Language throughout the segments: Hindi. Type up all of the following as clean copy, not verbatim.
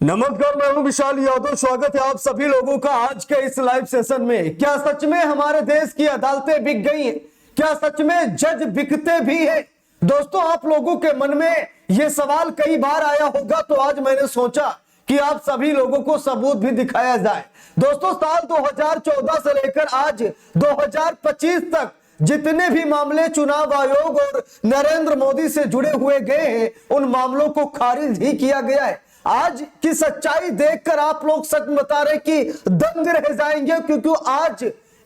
नमस्कार, मैं हूं विशाल यादव। स्वागत है आप सभी लोगों का आज के इस लाइव सेशन में। क्या सच में हमारे देश की अदालतें बिक गई हैं? क्या सच में जज बिकते भी हैं? दोस्तों, आप लोगों के मन में यह सवाल कई बार आया होगा, तो आज मैंने सोचा कि आप सभी लोगों को सबूत भी दिखाया जाए। दोस्तों, साल 2014 से लेकर आज 2025 तक जितने भी मामले चुनाव आयोग और नरेंद्र मोदी से जुड़े हुए गए हैं, उन मामलों को खारिज ही किया गया है। आज की सच्चाई देखकर आप लोग सच बता रहे कि दंग रह जाएंगे, क्योंकि आज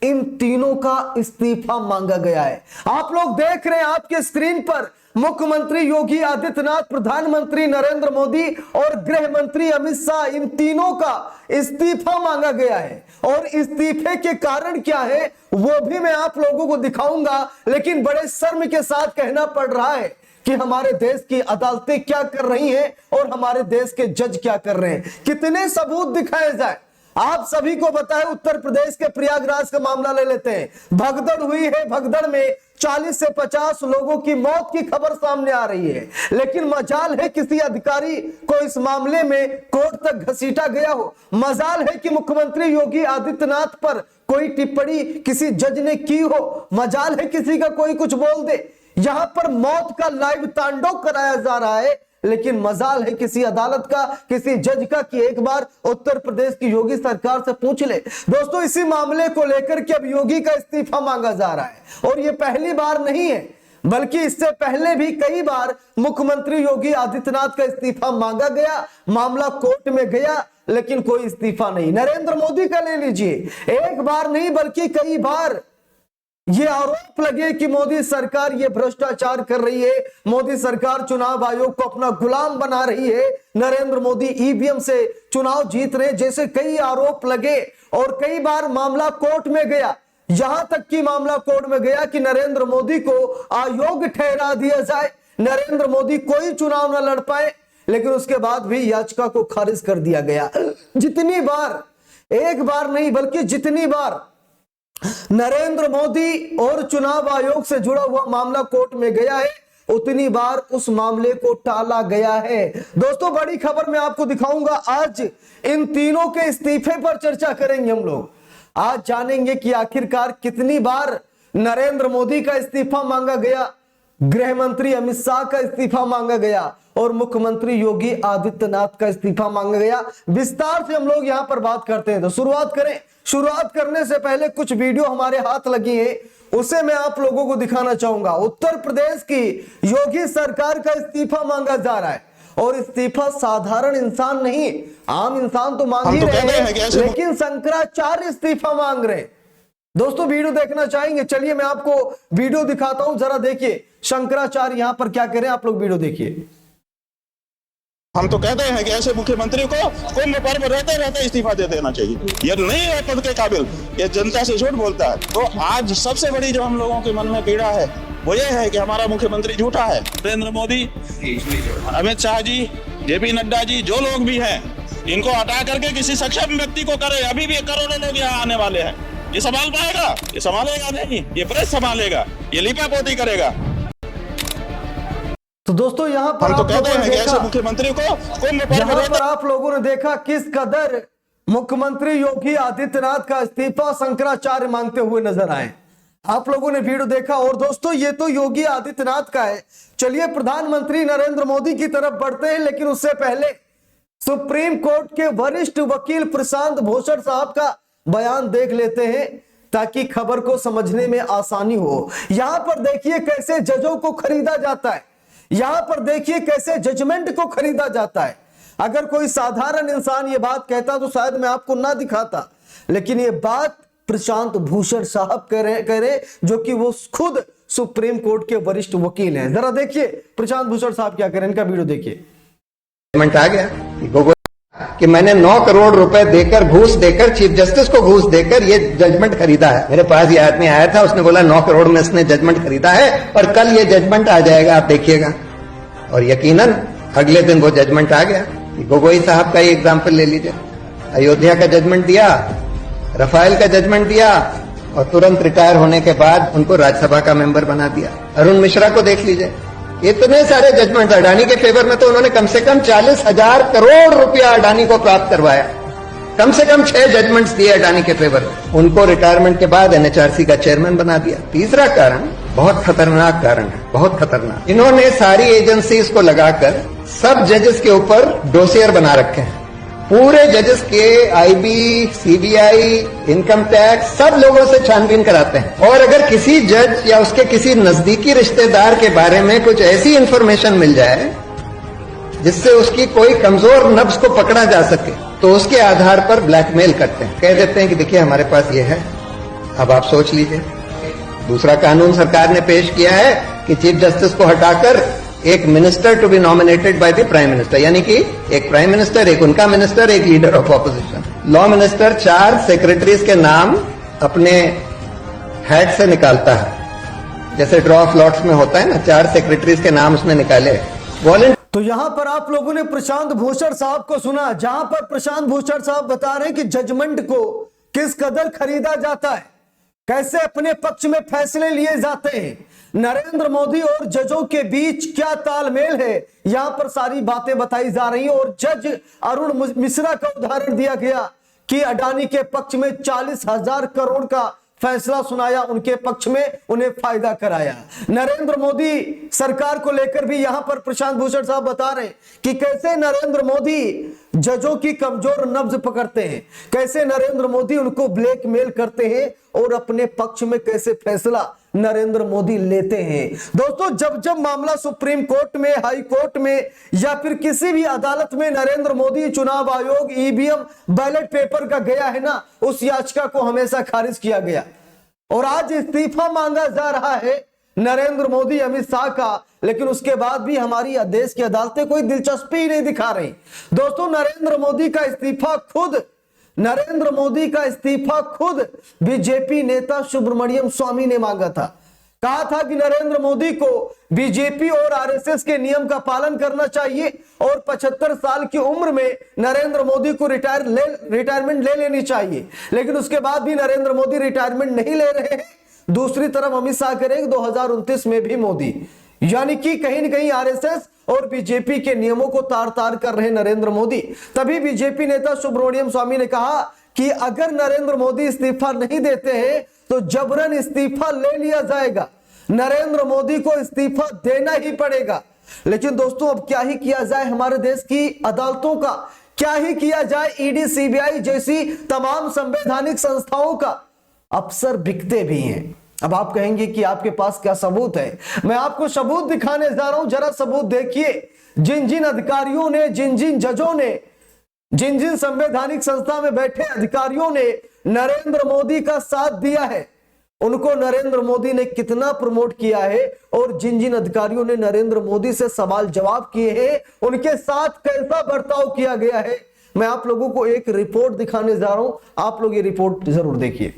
इन तीनों का इस्तीफा मांगा गया है। आप लोग देख रहे हैं आपके स्क्रीन पर मुख्यमंत्री योगी आदित्यनाथ, प्रधानमंत्री नरेंद्र मोदी और गृह मंत्री अमित शाह, इन तीनों का इस्तीफा मांगा गया है। और इस्तीफे के कारण क्या है वो भी मैं आप लोगों को दिखाऊंगा, लेकिन बड़े शर्म के साथ कहना पड़ रहा है कि हमारे देश की अदालतें क्या कर रही हैं और हमारे देश के जज क्या कर रहे हैं। कितने सबूत दिखाए जाए? आप सभी को पता है, उत्तर प्रदेश के प्रयागराज का मामला ले लेते हैं। भगदड़ हुई है, भगदड़ में 40 से 50 लोगों की मौत की खबर सामने आ रही है, लेकिन मजाल है किसी अधिकारी को इस मामले में कोर्ट तक घसीटा गया हो। मजाल है कि मुख्यमंत्री योगी आदित्यनाथ पर कोई टिप्पणी किसी जज ने की हो। मजाल है किसी का कोई कुछ बोल दे। यहां पर मौत का लाइव तांडव कराया जा रहा है, लेकिन मजाल है किसी अदालत का, किसी जज का कि एक बार उत्तर प्रदेश की योगी सरकार से पूछ ले। दोस्तों, इसी मामले को लेकर के अब योगी का इस्तीफा मांगा जा रहा है, और यह पहली बार नहीं है, बल्कि इससे पहले भी कई बार मुख्यमंत्री योगी आदित्यनाथ का इस्तीफा मांगा गया। मामला कोर्ट में गया, लेकिन कोई इस्तीफा नहीं। नरेंद्र मोदी का ले लीजिए, एक बार नहीं बल्कि कई बार ये आरोप लगे कि मोदी सरकार ये भ्रष्टाचार कर रही है, मोदी सरकार चुनाव आयोग को अपना गुलाम बना रही है, नरेंद्र मोदी ईवीएम से चुनाव जीत रहे, जैसे कई आरोप लगे। और कई बार मामला कोर्ट में गया, यहां तक कि मामला कोर्ट में गया कि नरेंद्र मोदी को अयोग्य ठहरा दिया जाए, नरेंद्र मोदी कोई चुनाव न लड़ पाए, लेकिन उसके बाद भी याचिका को खारिज कर दिया गया। जितनी बार, एक बार नहीं बल्कि जितनी बार नरेंद्र मोदी और चुनाव आयोग से जुड़ा हुआ मामला कोर्ट में गया है, उतनी बार उस मामले को टाला गया है। दोस्तों, बड़ी खबर मैं आपको दिखाऊंगा। आज इन तीनों के इस्तीफे पर चर्चा करेंगे हम लोग। आज जानेंगे कि आखिरकार कितनी बार नरेंद्र मोदी का इस्तीफा मांगा गया, गृह मंत्री अमित शाह का इस्तीफा मांगा गया और मुख्यमंत्री योगी आदित्यनाथ का इस्तीफा मांगा गया। विस्तार से हम लोग यहां पर बात करते हैं, तो शुरुआत करें। शुरुआत करने से पहले कुछ वीडियो हमारे हाथ लगी है, उसे मैं आप लोगों को दिखाना चाहूंगा। उत्तर प्रदेश की योगी सरकार का इस्तीफा मांगा जा रहा है, और इस्तीफा साधारण इंसान नहीं, आम इंसान तो मांग ही रहे हैं, लेकिन शंकराचार्य इस्तीफा मांग रहे हैं। दोस्तों, वीडियो देखना चाहेंगे? चलिए मैं आपको वीडियो दिखाता हूं, जरा देखिए शंकराचार्य यहां पर क्या करें। आप लोग वीडियो देखिए। हम तो कहते हैं कि ऐसे मुख्यमंत्री को कुंभ पर्व रहते रहते इस्तीफा दे देना चाहिए। ये नहीं है पद के काबिल, ये जनता से झूठ बोलता है। तो आज सबसे बड़ी जो हम लोगों के मन में पीड़ा है वो ये है कि हमारा मुख्यमंत्री झूठा है। नरेंद्र मोदी, अमित शाह जी, जेपी नड्डा जी, जो लोग भी हैं, इनको हटा करके किसी सक्षम व्यक्ति को करे। अभी भी करोड़ों लोग यहाँ आने वाले हैं। ये संभाल पाएगा? ये संभालेगा नहीं। ये प्रेस संभालेगा, ये लिपापोती करेगा। तो दोस्तों, यहाँ पर तो कहते हैं कि ऐसे मुख्यमंत्री को यहाँ पर आप लोगों ने देखा किस कदर मुख्यमंत्री योगी आदित्यनाथ का इस्तीफा शंकराचार्य मांगते हुए नजर आए। आप लोगों ने वीडियो देखा। और दोस्तों, ये तो योगी आदित्यनाथ का है। चलिए प्रधानमंत्री नरेंद्र मोदी की तरफ बढ़ते हैं, लेकिन उससे पहले सुप्रीम कोर्ट के वरिष्ठ वकील प्रशांत भूषण साहब का बयान देख लेते हैं, ताकि खबर को समझने में आसानी हो। यहां पर देखिए कैसे जजों को खरीदा जाता है, यहां पर देखिए कैसे जजमेंट को खरीदा जाता है। अगर कोई साधारण इंसान ये बात कहता तो शायद मैं आपको ना दिखाता, लेकिन ये बात प्रशांत भूषण साहब कह रहे, जो कि वो खुद सुप्रीम कोर्ट के वरिष्ठ वकील हैं। जरा देखिए प्रशांत भूषण साहब क्या करें, इनका वीडियो देखिए। जजमेंट आ गया कि मैंने 9 करोड़ रुपए देकर, घूस देकर, चीफ जस्टिस को घूस देकर ये जजमेंट खरीदा है। मेरे पास ये आदमी आया था, उसने बोला 9 करोड़ में इसने जजमेंट खरीदा है और कल ये जजमेंट आ जाएगा, आप देखिएगा। और यकीनन अगले दिन वो जजमेंट आ गया। गोगोई साहब का ही एग्जाम्पल ले लीजिए, अयोध्या का जजमेंट दिया, रफाल का जजमेंट दिया, और तुरंत रिटायर होने के बाद उनको राज्यसभा का मेंबर बना दिया। अरुण मिश्रा को देख लीजिए, इतने सारे जजमेंट अडानी के फेवर में तो उन्होंने कम से कम 40,000 करोड़ रुपया अडानी को प्राप्त करवाया। कम से कम 6 जजमेंट्स दिए अडानी के फेवर में। उनको रिटायरमेंट के बाद एनएचआरसी का चेयरमैन बना दिया। तीसरा कारण बहुत खतरनाक कारण है, बहुत खतरनाक। इन्होंने सारी एजेंसीज को लगाकर सब जजेस के ऊपर डोसियर बना रखे हैं। पूरे जजेस के आईबी, सीबीआई, इनकम टैक्स सब लोगों से छानबीन कराते हैं। और अगर किसी जज या उसके किसी नजदीकी रिश्तेदार के बारे में कुछ ऐसी इंफॉर्मेशन मिल जाए जिससे उसकी कोई कमजोर नब्ज को पकड़ा जा सके, तो उसके आधार पर ब्लैकमेल करते हैं। कह देते हैं कि देखिए हमारे पास ये है, अब आप सोच लीजिए। दूसरा कानून सरकार ने पेश किया है कि चीफ जस्टिस को हटाकर एक minister to be nominated by the prime minister, यानी कि एक प्राइम मिनिस्टर, एक उनका मिनिस्टर, एक leader of opposition. Law minister 4 secretaries के नाम अपने हेड से निकालता है, जैसे ड्रॉ ऑफ लॉट्स में होता है ना, 4 सेक्रेटरीज के नाम उसने निकाले। तो यहां पर आप लोगों ने प्रशांत भूषण साहब को सुना, जहां पर प्रशांत भूषण साहब बता रहे हैं कि जजमेंट को किस कदर खरीदा जाता है, कैसे अपने पक्ष में फैसले लिए जाते हैं, नरेंद्र मोदी और जजों के बीच क्या तालमेल है, यहां पर सारी बातें बताई जा रही हैं। और जज अरुण मिश्रा का उदाहरण दिया गया कि अडानी के पक्ष में 40,000 करोड़ का फैसला सुनाया, उनके पक्ष में उन्हें फायदा कराया। नरेंद्र मोदी सरकार को लेकर भी यहां पर प्रशांत भूषण साहब बता रहे कि कैसे नरेंद्र मोदी जजों की कमजोर नब्ज पकड़ते हैं, कैसे नरेंद्र मोदी उनको ब्लैकमेल करते हैं और अपने पक्ष में कैसे फैसला नरेंद्र मोदी लेते हैं। दोस्तों, जब जब मामला सुप्रीम कोर्ट में, हाई कोर्ट में या फिर किसी भी अदालत में नरेंद्र मोदी, चुनाव आयोग, ईवीएम, बैलेट पेपर का गया है ना, उस याचिका को हमेशा खारिज किया गया। और आज इस्तीफा मांगा जा रहा है नरेंद्र मोदी, अमित शाह का, लेकिन उसके बाद भी हमारी देश की अदालतें कोई दिलचस्पी ही नहीं दिखा रही। दोस्तों, नरेंद्र मोदी का इस्तीफा खुद बीजेपी नेता सुब्रमण्यम स्वामी ने मांगा था। कहा था कि नरेंद्र मोदी को बीजेपी और आरएसएस के नियम का पालन करना चाहिए और 75 साल की उम्र में नरेंद्र मोदी को रिटायरमेंट ले लेनी चाहिए। लेकिन उसके बाद भी नरेंद्र मोदी रिटायरमेंट नहीं ले रहे हैं। दूसरी तरफ अमित शाह करेंगे 2029 में भी मोदी, यानी कि कहीं न कहीं आरएसएस और बीजेपी के नियमों को तार तार कर रहे नरेंद्र मोदी। तभी बीजेपी नेता सुब्रमण्यम स्वामी ने कहा कि अगर नरेंद्र मोदी इस्तीफा नहीं देते हैं तो जबरन इस्तीफा ले लिया जाएगा, नरेंद्र मोदी को इस्तीफा देना ही पड़ेगा। लेकिन दोस्तों, अब क्या ही किया जाए, हमारे देश की अदालतों का क्या ही किया जाए, ईडी, सीबीआई जैसी तमाम संवैधानिक संस्थाओं का अफसर बिकते भी हैं। अब आप कहेंगे कि आपके पास क्या सबूत है, मैं आपको सबूत दिखाने जा रहा हूं। जरा सबूत देखिए, जिन जिन अधिकारियों ने, जिन जिन जजों ने, जिन जिन संवैधानिक संस्था में बैठे अधिकारियों ने नरेंद्र मोदी का साथ दिया है, उनको नरेंद्र मोदी ने कितना प्रमोट किया है, और जिन जिन अधिकारियों ने नरेंद्र मोदी से सवाल जवाब किए हैं, उनके साथ कैसा बर्ताव किया गया है, मैं आप लोगों को एक रिपोर्ट दिखाने जा रहा हूं। आप लोग ये रिपोर्ट जरूर देखिए।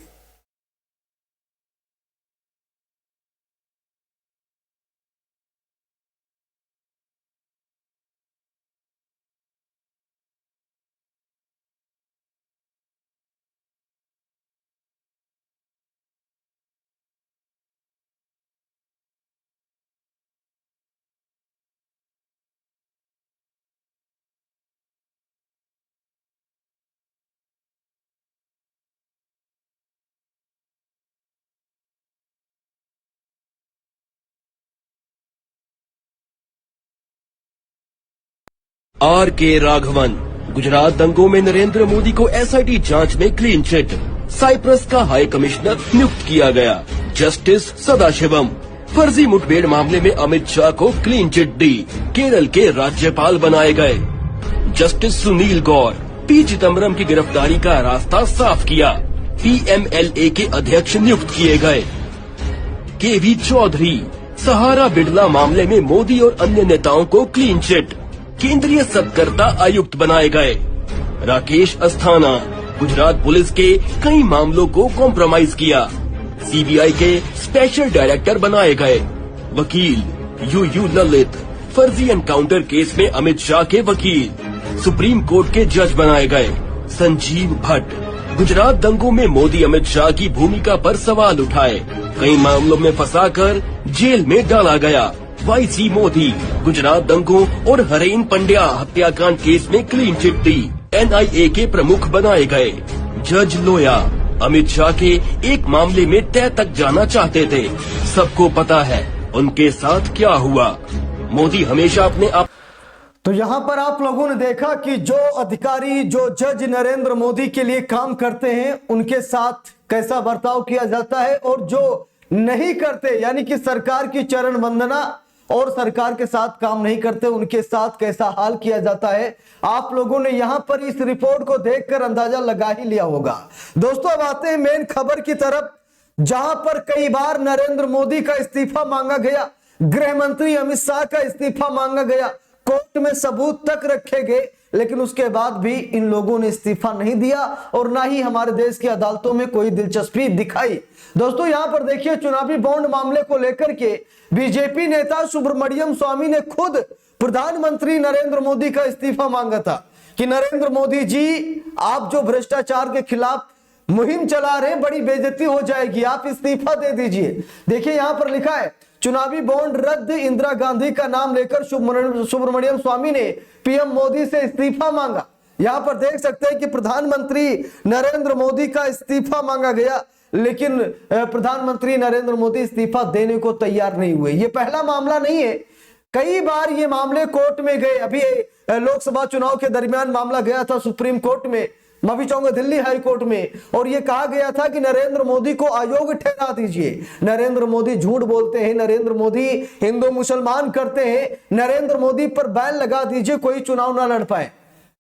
आर के राघवन, गुजरात दंगों में नरेंद्र मोदी को एसआईटी जांच में क्लीन चिट। साइप्रस का हाई कमिश्नर नियुक्त किया गया। जस्टिस सदाशिवम, फर्जी मुठभेड़ मामले में अमित शाह को क्लीन चिट दी। केरल के राज्यपाल बनाए गए। जस्टिस सुनील गौर, पी चिदम्बरम की गिरफ्तारी का रास्ता साफ किया। पीएमएलए के अध्यक्ष नियुक्त किए गए। केवी चौधरी, सहारा बिड़ला मामले में मोदी और अन्य नेताओं को क्लीन चिट। केंद्रीय सत्कर्ता आयुक्त बनाए गए। राकेश अस्थाना, गुजरात पुलिस के कई मामलों को कॉम्प्रोमाइज किया। सीबीआई के स्पेशल डायरेक्टर बनाए गए। वकील यू ललित, फर्जी एनकाउंटर केस में अमित शाह के वकील। सुप्रीम कोर्ट के जज बनाए गए। संजीव भट्ट, गुजरात दंगों में मोदी अमित शाह की भूमिका पर सवाल उठाए। कई मामलों में फंसाकर जेल में डाला गया। वाईसी मोदी गुजरात दंगों और हरेन पंड्या हत्याकांड केस में क्लीन चिट दी। एनआईए के प्रमुख बनाए गए। जज लोया अमित शाह के एक मामले में तय तक जाना चाहते थे। सबको पता है उनके साथ क्या हुआ। मोदी हमेशा अपने आप। तो यहां पर आप लोगों ने देखा कि जो अधिकारी, जो जज नरेंद्र मोदी के लिए काम करते हैं, उनके साथ कैसा बर्ताव किया जाता है, और जो नहीं करते यानी कि सरकार की चरण वंदना और सरकार के साथ काम नहीं करते, उनके साथ कैसा हाल किया जाता है। आप लोगों ने यहां पर इस रिपोर्ट को देखकर अंदाजा लगा ही लिया होगा। दोस्तों, अब आते हैं मेन खबर की तरफ, जहां पर कई बार नरेंद्र मोदी का इस्तीफा मांगा गया, गृह मंत्री अमित शाह का इस्तीफा मांगा गया, कोर्ट में सबूत तक रखे गए, लेकिन उसके बाद भी इन लोगों ने इस्तीफा नहीं दिया और ना ही हमारे देश की अदालतों में कोई दिलचस्पी दिखाई। दोस्तों, यहां पर देखिए, चुनावी बॉन्ड मामले को लेकर के बीजेपी नेता सुब्रमण्यम स्वामी ने खुद प्रधानमंत्री नरेंद्र मोदी का इस्तीफा मांगा था कि नरेंद्र मोदी जी, आप जो भ्रष्टाचार के खिलाफ मुहिम चला रहे हैं, बड़ी बेइज्जती हो जाएगी, आप इस्तीफा दे दीजिए। देखिए, यहां पर लिखा है, चुनावी बॉन्ड रद्द, इंदिरा गांधी का नाम लेकर सुब्रमण्यम स्वामी ने पीएम मोदी से इस्तीफा मांगा। यहां पर देख सकते हैं कि प्रधानमंत्री नरेंद्र मोदी का इस्तीफा मांगा गया, लेकिन प्रधानमंत्री नरेंद्र मोदी इस्तीफा देने को तैयार नहीं हुए। ये पहला मामला नहीं है, कई बार ये मामले कोर्ट में गए। अभी लोकसभा चुनाव के दरमियान मामला गया था सुप्रीम कोर्ट में, मैं भी चाहूंगा दिल्ली हाई कोर्ट में, और यह कहा गया था कि नरेंद्र मोदी को अयोग्य ठहरा दीजिए। नरेंद्र मोदी झूठ बोलते हैं, नरेंद्र मोदी हिंदू मुसलमान करते हैं, नरेंद्र मोदी पर बैन लगा दीजिए, कोई चुनाव ना लड़ पाए।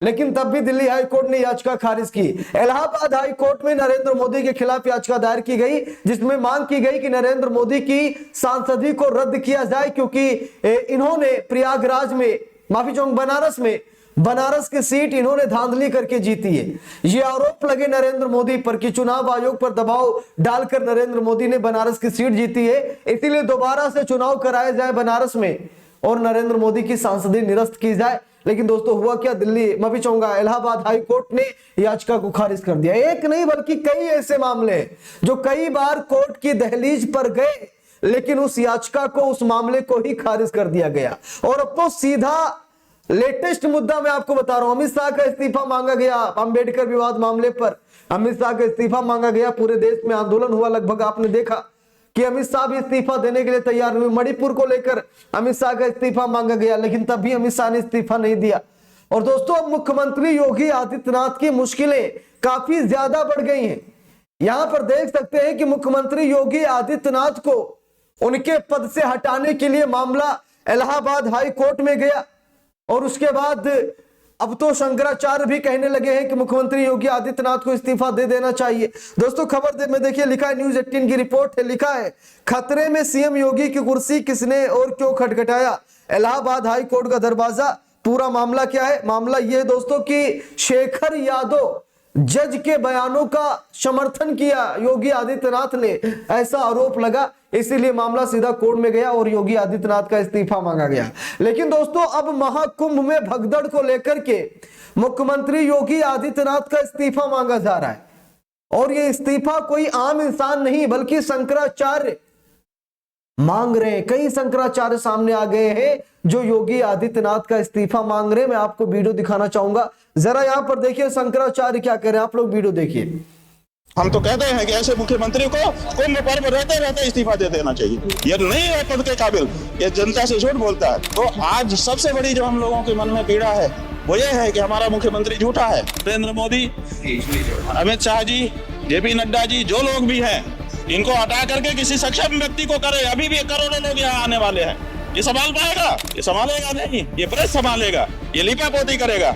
लेकिन तब भी दिल्ली हाई कोर्ट ने याचिका खारिज की। इलाहाबाद हाई कोर्ट में नरेंद्र मोदी के खिलाफ याचिका दायर की गई, जिसमें मांग की गई कि नरेंद्र मोदी की सांसदी को रद्द किया जाए, क्योंकि इन्होंने प्रयागराज में, माफी चाहूंगा बनारस की सीट इन्होंने धांधली करके जीती है। ये आरोप लगे नरेंद्र मोदी पर कि चुनाव आयोग पर दबाव डालकर नरेंद्र मोदी ने बनारस की सीट जीती है, इसीलिए दोबारा से चुनाव कराया जाए बनारस में और नरेंद्र मोदी की सांसदी निरस्त की जाए। लेकिन दोस्तों, हुआ क्या, दिल्ली, मैं भी चाहूंगा इलाहाबाद हाई कोर्ट ने याचिका को खारिज कर दिया। एक नहीं बल्कि कई ऐसे मामले हैं जो कई बार कोर्ट की दहलीज पर गए, लेकिन उस याचिका को, उस मामले को ही खारिज कर दिया गया। और अब तो सीधा लेटेस्ट मुद्दा मैं आपको बता रहा हूं, अमित शाह का इस्तीफा मांगा गया। अंबेडकर विवाद मामले पर अमित शाह का इस्तीफा मांगा गया, पूरे देश में आंदोलन हुआ, लगभग आपने देखा कि अमित शाह भी इस्तीफा देने के लिए तैयार हुए। मणिपुर को लेकर अमित शाह का इस्तीफा मांगा गया, लेकिन तब भी अमित शाह ने इस्तीफा नहीं दिया। और दोस्तों, अब मुख्यमंत्री योगी आदित्यनाथ की मुश्किलें काफी ज्यादा बढ़ गई हैं। यहां पर देख सकते हैं कि मुख्यमंत्री योगी आदित्यनाथ को उनके पद से हटाने के लिए मामला इलाहाबाद हाई कोर्ट में गया, और उसके बाद अब तो शंकराचार्य भी कहने लगे हैं कि मुख्यमंत्री योगी आदित्यनाथ को इस्तीफा दे देना चाहिए। दोस्तों, खबर में देखिए, लिखा है, न्यूज 18 की रिपोर्ट है, लिखा है, खतरे में सीएम योगी की कुर्सी, किसने और क्यों खटखटाया इलाहाबाद हाई कोर्ट का दरवाजा। पूरा मामला क्या है? मामला यह है दोस्तों कि शेखर यादव जज के बयानों का समर्थन किया योगी आदित्यनाथ ने, ऐसा आरोप लगा, इसीलिए मामला सीधा कोर्ट में गया और योगी आदित्यनाथ का इस्तीफा मांगा गया। लेकिन दोस्तों, अब महाकुंभ में भगदड़ को लेकर के मुख्यमंत्री योगी आदित्यनाथ का इस्तीफा मांगा जा रहा है, और यह इस्तीफा कोई आम इंसान नहीं बल्कि शंकराचार्य मांग रहे हैं। कई शंकराचार्य सामने आ गए हैं जो योगी आदित्यनाथ का इस्तीफा मांग रहे हैं। मैं आपको वीडियो दिखाना चाहूंगा, जरा यहां पर देखिए शंकराचार्य क्या कह रहे हैं, आप लोग वीडियो देखिए। हम तो कहते हैं कि ऐसे मुख्यमंत्री को कुंभ पर्व रहते रहते इस्तीफा दे देना चाहिए। ये नहीं है पद के काबिल, ये जनता से झूठ बोलता है। तो आज सबसे बड़ी जो हम लोगों के मन में पीड़ा है वो ये है कि हमारा मुख्यमंत्री झूठा है। नरेंद्र मोदी, अमित शाह जी, जेपी नड्डा जी, जो लोग भी हैं, इनको हटा करके किसी सक्षम व्यक्ति को करे। अभी भी करोड़ों लोग यहाँ आने वाले हैं, ये संभाल पाएगा? ये संभालेगा नहीं, ये प्रेस संभालेगा, ये लिपापोती करेगा।